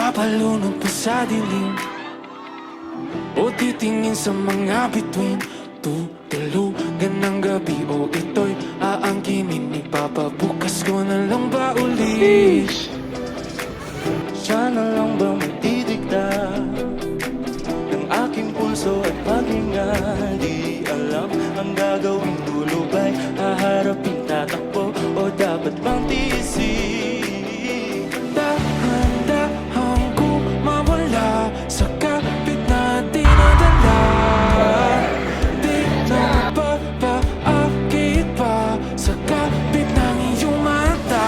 Mapalunod pa sa dilim o titingin sa mga bituin. Tutulugan ng gabi o ito'y aangkinin. Ipapabukas ko na lang ba uli? Siya na lang ba magdidikta ng aking pulso at paghinga? Di alam ang gagawin, dulo ba'y haharapin, tatakbo o dapat bang tiisin? Dahan-dahan ko mawala sa kapit na dinadala. Di na mapapaakit pa sa kapit ng iyong mata.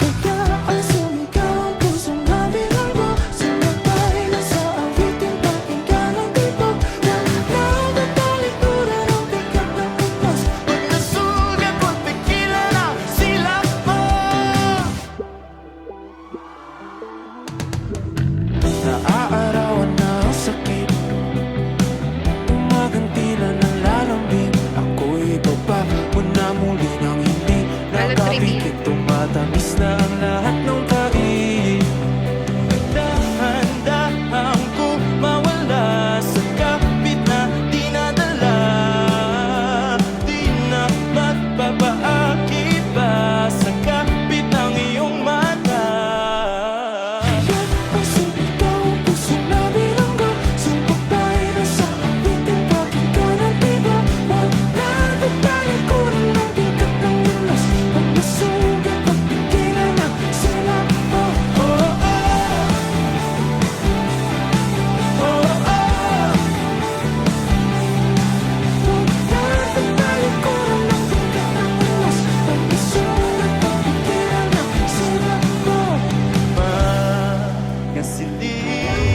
Kaya ang sumigaw ang pusong nabilang mo, sumabay na sa awitin, pakinggan ang tibok ng nakatalikuran ang bigat ng utos. Pag nasugat mo't pigilan ang silap mo. Naaarawan na ang sakit, umagantilan ng lalambing. Ako'y baba mo na muli nang hindi nakapikit. Tumatamis na ang lahat ng pag-ibig. Dahan-dahan ko mawala sa kapit na dinadala. Di na magpapaakit pa sa kapit ng iyong mata. Kaya ang sumigaw ang puso na bilanggo, sumabay na sa awitin, pakinggan ang tibok. Huwag na tatalikuran ng bigat ng ulos. Pag nasugat at pigilan ang silap mo. Oh, oh.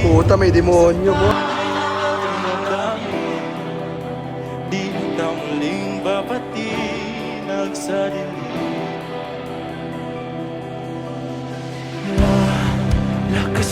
Puta, may demonyo po. Di na muling papatinag sa dilim. Lakas